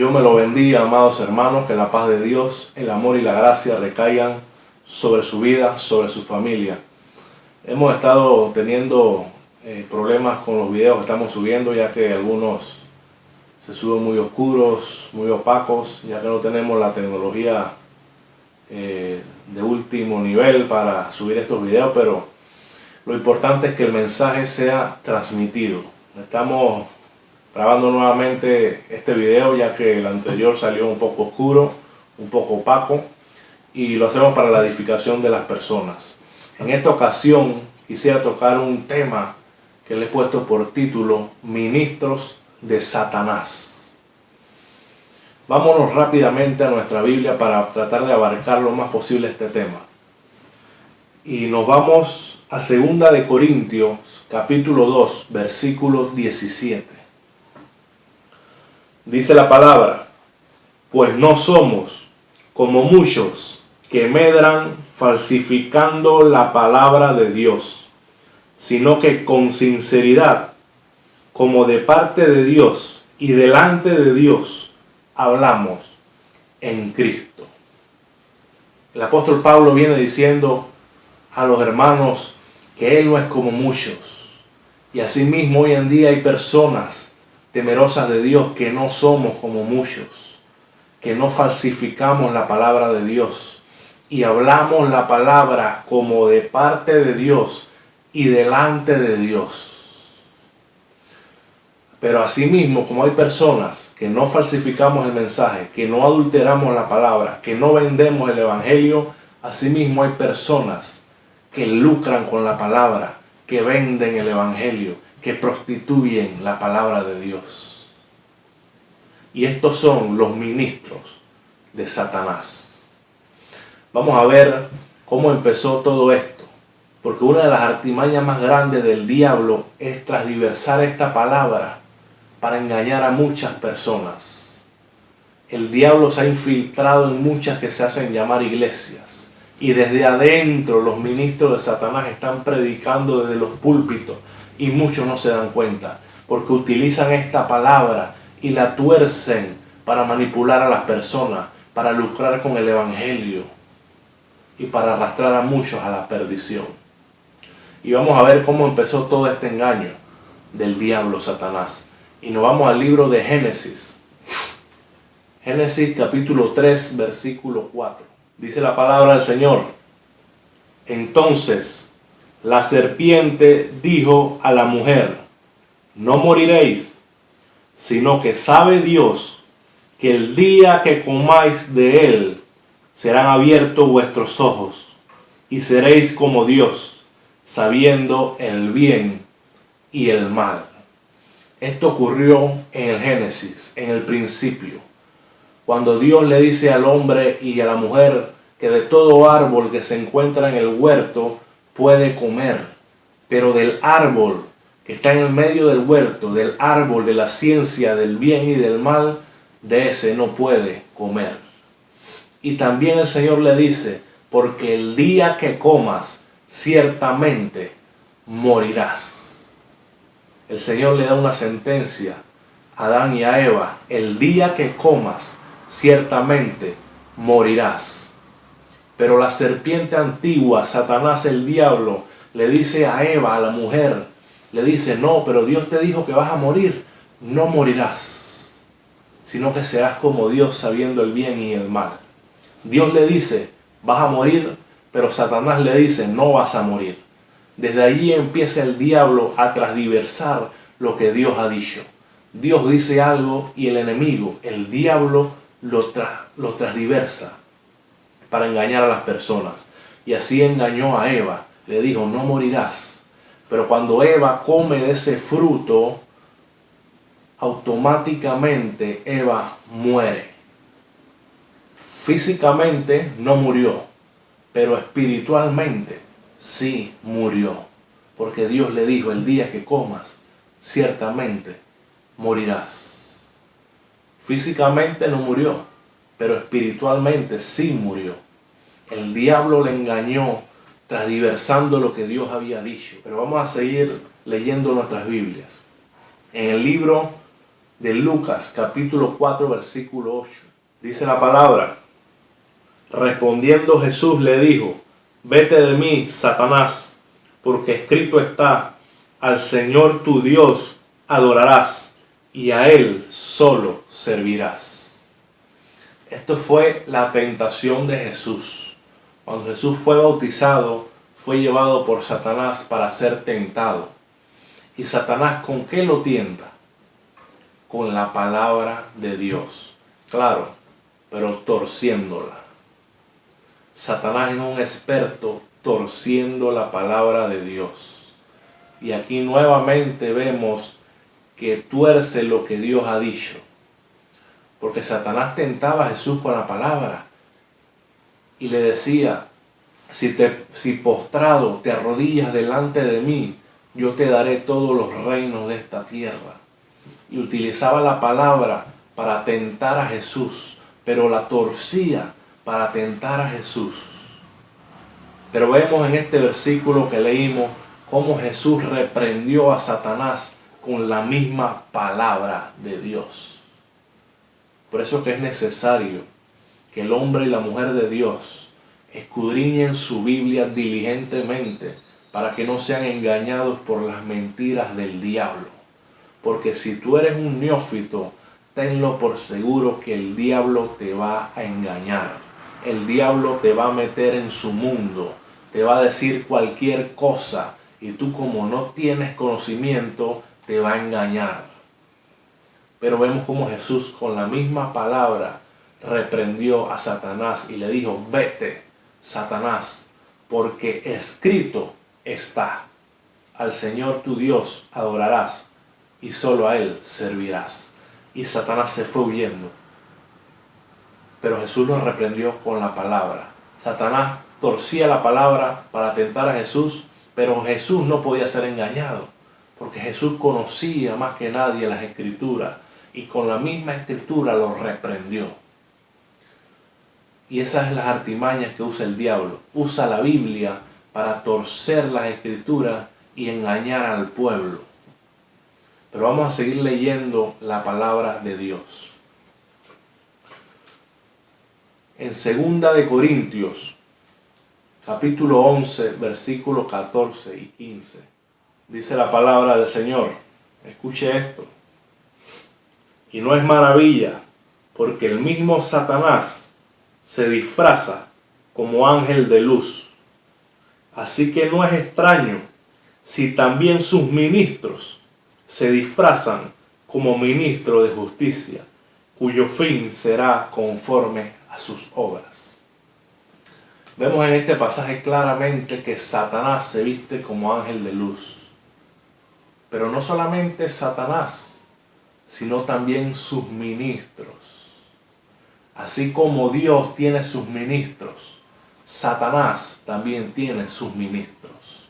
Dios me lo bendiga, amados hermanos, que la paz de Dios, el amor y la gracia recaigan sobre su vida, sobre su familia. Hemos estado teniendo problemas con los videos que estamos subiendo, ya que algunos se suben muy oscuros, muy opacos, ya que no tenemos la tecnología de último nivel para subir estos videos, pero lo importante es que el mensaje sea transmitido. Estamos grabando nuevamente este video, ya que el anterior salió un poco oscuro, un poco opaco, y lo hacemos para la edificación de las personas. En esta ocasión quisiera tocar un tema que le he puesto por título Ministros de Satanás. Vámonos rápidamente a nuestra Biblia para tratar de abarcar lo más posible este tema. Y nos vamos a 2 de Corintios, capítulo 2, versículo 17. Dice la palabra: pues no somos como muchos que medran falsificando la palabra de Dios, sino que con sinceridad, como de parte de Dios y delante de Dios, hablamos en Cristo. El apóstol Pablo viene diciendo a los hermanos que él no es como muchos. Y asimismo hoy en día hay personas temerosas de Dios que no somos como muchos, que no falsificamos la palabra de Dios y hablamos la palabra como de parte de Dios y delante de Dios. Pero asimismo, como hay personas que no falsificamos el mensaje, que no adulteramos la palabra, que no vendemos el evangelio, asimismo hay personas que lucran con la palabra, que venden el evangelio, que prostituyen la palabra de Dios. Y estos son los ministros de Satanás. Vamos a ver cómo empezó todo esto, porque una de las artimañas más grandes del diablo es transversar esta palabra para engañar a muchas personas. El diablo se ha infiltrado en muchas que se hacen llamar iglesias, y desde adentro los ministros de Satanás están predicando desde los púlpitos, y muchos no se dan cuenta, porque utilizan esta palabra y la tuercen para manipular a las personas, para lucrar con el evangelio y para arrastrar a muchos a la perdición. Y vamos a ver cómo empezó todo este engaño del diablo Satanás. Y nos vamos al libro de Génesis. Génesis capítulo 3, versículo 4. Dice la palabra del Señor: entonces la serpiente dijo a la mujer: no moriréis, sino que sabe Dios que el día que comáis de él serán abiertos vuestros ojos, y seréis como Dios, sabiendo el bien y el mal. Esto ocurrió en el Génesis, en el principio, cuando Dios le dice al hombre y a la mujer que de todo árbol que se encuentra en el huerto puede comer, pero del árbol que está en el medio del huerto, del árbol de la ciencia del bien y del mal, de ese no puede comer. Y también el Señor le dice: porque el día que comas, ciertamente morirás. El Señor le da una sentencia a Adán y a Eva: el día que comas, ciertamente morirás. Pero la serpiente antigua, Satanás el diablo, le dice a Eva, a la mujer, le dice: no, pero Dios te dijo que vas a morir. No morirás, sino que serás como Dios, sabiendo el bien y el mal. Dios le dice: vas a morir, pero Satanás le dice: no vas a morir. Desde allí empieza el diablo a transversar lo que Dios ha dicho. Dios dice algo y el enemigo, el diablo, lo transversa para engañar a las personas. Y así engañó a Eva. Le dijo: no morirás. Pero cuando Eva come de ese fruto, automáticamente Eva muere. Físicamente no murió, pero espiritualmente sí murió, porque Dios le dijo: el día que comas, ciertamente morirás. Físicamente no murió, pero espiritualmente sí murió. El diablo le engañó, transversando lo que Dios había dicho. Pero vamos a seguir leyendo nuestras Biblias. En el libro de Lucas capítulo 4 versículo 8. Dice la palabra: respondiendo Jesús le dijo: vete de mí, Satanás, porque escrito está: al Señor tu Dios adorarás y a Él solo servirás. Esto fue la tentación de Jesús. Cuando Jesús fue bautizado, fue llevado por Satanás para ser tentado. ¿Y Satanás con qué lo tienta? Con la palabra de Dios. Claro, pero torciéndola. Satanás es un experto torciendo la palabra de Dios. Y aquí nuevamente vemos que tuerce lo que Dios ha dicho. Porque Satanás tentaba a Jesús con la palabra y le decía: si postrado te arrodillas delante de mí, yo te daré todos los reinos de esta tierra. Y utilizaba la palabra para tentar a Jesús, pero la torcía para tentar a Jesús. Pero vemos en este versículo que leímos cómo Jesús reprendió a Satanás con la misma palabra de Dios. Por eso que es necesario que el hombre y la mujer de Dios escudriñen su Biblia diligentemente para que no sean engañados por las mentiras del diablo. Porque si tú eres un neófito, tenlo por seguro que el diablo te va a engañar. El diablo te va a meter en su mundo, te va a decir cualquier cosa y tú, como no tienes conocimiento, te va a engañar. Pero vemos como Jesús con la misma palabra reprendió a Satanás y le dijo: vete, Satanás, porque escrito está: al Señor tu Dios adorarás y solo a Él servirás. Y Satanás se fue huyendo. Pero Jesús lo reprendió con la palabra. Satanás torcía la palabra para tentar a Jesús, pero Jesús no podía ser engañado, porque Jesús conocía más que nadie las Escrituras, y con la misma Escritura lo reprendió. Y esas son las artimañas que usa el diablo. Usa la Biblia para torcer las Escrituras y engañar al pueblo. Pero vamos a seguir leyendo la palabra de Dios. En 2 de Corintios, capítulo 11, versículos 14 y 15, dice la palabra del Señor. Escuche esto. Y no es maravilla, porque el mismo Satanás se disfraza como ángel de luz. Así que no es extraño si también sus ministros se disfrazan como ministros de justicia, cuyo fin será conforme a sus obras. Vemos en este pasaje claramente que Satanás se viste como ángel de luz. Pero no solamente Satanás, sino también sus ministros. Así como Dios tiene sus ministros, Satanás también tiene sus ministros.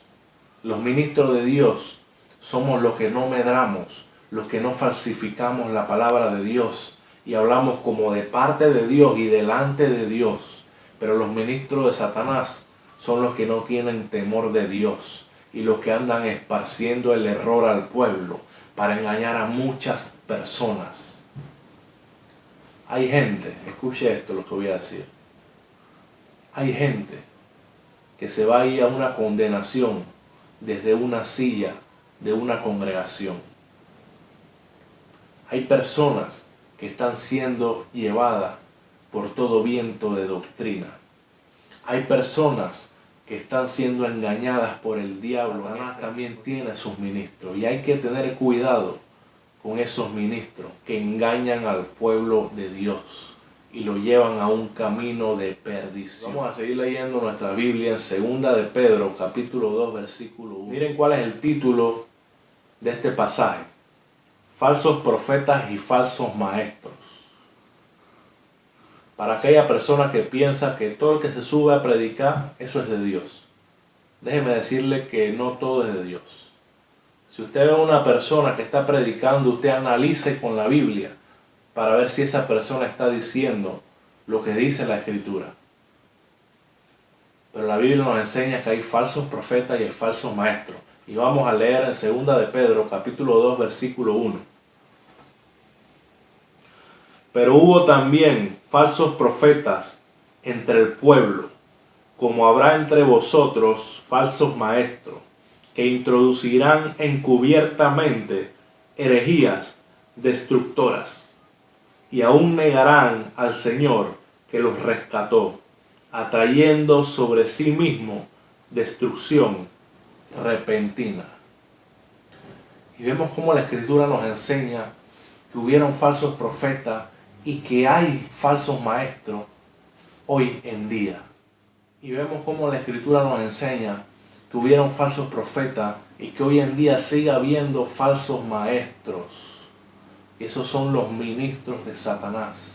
Los ministros de Dios somos los que no medramos, los que no falsificamos la palabra de Dios y hablamos como de parte de Dios y delante de Dios. Pero los ministros de Satanás son los que no tienen temor de Dios y los que andan esparciendo el error al pueblo para engañar a muchas personas. Hay gente, escuche esto lo que voy a decir. Hay gente que se va a ir a una condenación desde una silla de una congregación. Hay personas que están siendo llevadas por todo viento de doctrina. Hay personas que están siendo engañadas por el diablo. Satanás también tiene sus ministros y hay que tener cuidado con esos ministros que engañan al pueblo de Dios y lo llevan a un camino de perdición. Vamos a seguir leyendo nuestra Biblia en 2 de Pedro, capítulo 2, versículo 1. Miren cuál es el título de este pasaje: falsos profetas y falsos maestros. Para aquella persona que piensa que todo el que se sube a predicar, eso es de Dios. Déjeme decirle que no todo es de Dios. Si usted ve a una persona que está predicando, usted analice con la Biblia para ver si esa persona está diciendo lo que dice la Escritura. Pero la Biblia nos enseña que hay falsos profetas y hay falsos maestros. Y vamos a leer en 2 de Pedro, capítulo 2, versículo 1. Pero hubo también falsos profetas entre el pueblo, como habrá entre vosotros falsos maestros, que introducirán encubiertamente herejías destructoras, y aún negarán al Señor que los rescató, atrayendo sobre sí mismo destrucción repentina. Y vemos cómo la Escritura nos enseña que hubieron falsos profetas y que hay falsos maestros hoy en día. Y vemos cómo la Escritura nos enseña que hubieron falsos profetas y que hoy en día sigue habiendo falsos maestros. Y esos son los ministros de Satanás,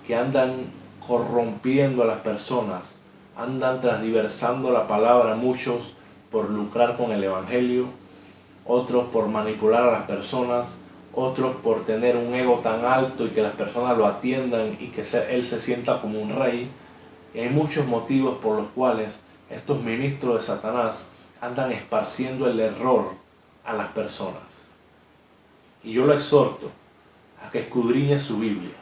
que andan corrompiendo a las personas, andan transversando la palabra, muchos por lucrar con el Evangelio, otros por manipular a las personas, otros por tener un ego tan alto y que las personas lo atiendan y que él se sienta como un rey. Y hay muchos motivos por los cuales estos ministros de Satanás andan esparciendo el error a las personas. Y yo lo exhorto a que escudriñe su Biblia,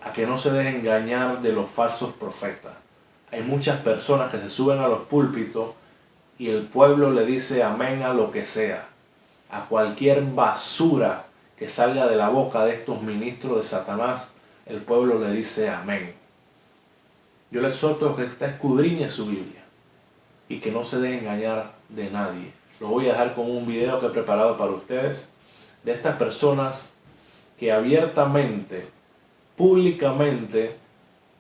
a que no se deje engañar de los falsos profetas. Hay muchas personas que se suben a los púlpitos y el pueblo le dice amén a lo que sea, a cualquier basura que salga de la boca de estos ministros de Satanás, el pueblo le dice amén. Yo le exhorto a que usted escudriñe su Biblia y que no se deje engañar de nadie. Lo voy a dejar con un video que he preparado para ustedes de estas personas que abiertamente, públicamente,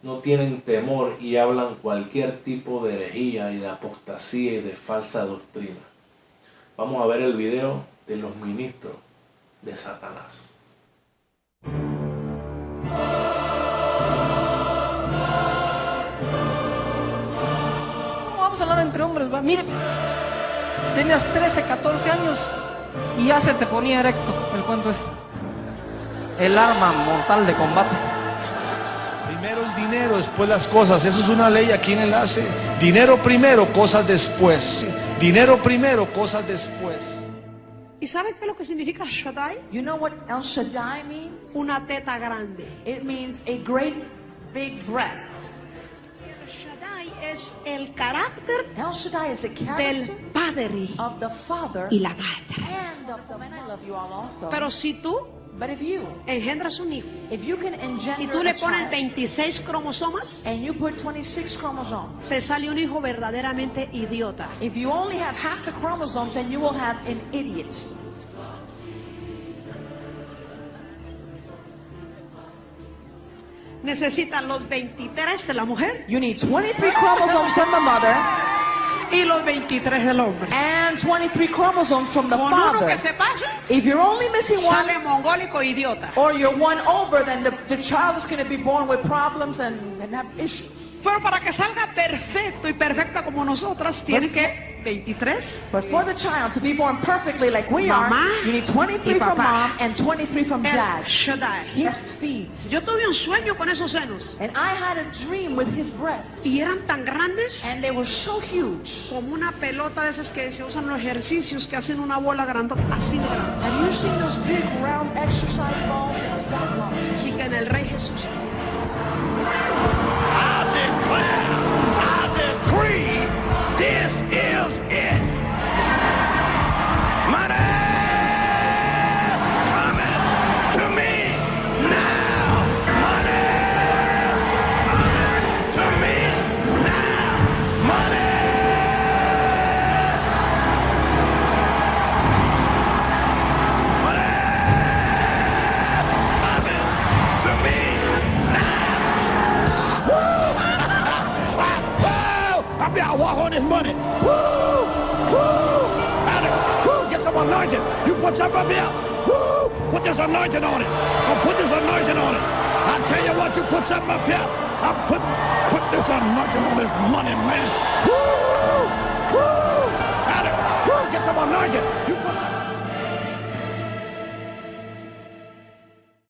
no tienen temor y hablan cualquier tipo de herejía y de apostasía y de falsa doctrina. Vamos a ver el video de los ministros de Satanás. Vamos a hablar entre hombres, va. Mire, tenías 13, 14 años y ya se te ponía erecto el cuento ese. El arma mortal de combate. Primero el dinero, después las cosas. Eso es una ley aquí en Enlace. Dinero primero, cosas después. Dinero primero, cosas después. ¿Y sabe qué es lo que significa Shaddai? You know what El Shaddai means? Una teta grande. It means a great big breast. El Shaddai es el carácter El Shaddai is the del character padre of the Father y la madre. and of the man. I love you all also. Pero si tú But if you engendras un hijo if you can y engender tú le a pones child 26 cromosomas, and you put 26 chromosomes, te sale un hijo verdaderamente idiota. if you only have half the chromosomes, then you will have an idiot. Necesitan los 23 de la mujer You need 23 chromosomes from the mother y los 23 del hombre. and 23 chromosomes from the Con uno father. que se pase, If you're only missing one, sale mongólico idiota. or you're one over, then the child is going to be born with problems and have issues. Pero para que salga perfecto y perfecta como nosotras, tiene que 23. But for the child to be born perfectly like we Mamá are, you need 23 y from papá. mom and 23 from El dad. Shaddai. He feeds. Yo tuve un sueño con esos senos And I had a dream with his breasts. y eran tan grandes And they were so huge. como una pelota de esas que se usan en los ejercicios, que hacen una bola grandota, así de grande. Have you seen those big round exercise balls? It was that large. Y que en el Rey Jesús I declare, I decree, this is it. Money coming to me now. Money coming to me now. Money. I walk on this money. Woo! Woo! Woo! Get some anointing. You put something up here. Woo! Put this anointing on it. I'll put this anointing on it. I tell you what, you put something up here. I put this anointing on this money, man. Woo! Woo! Woo! Get some anointing. You put some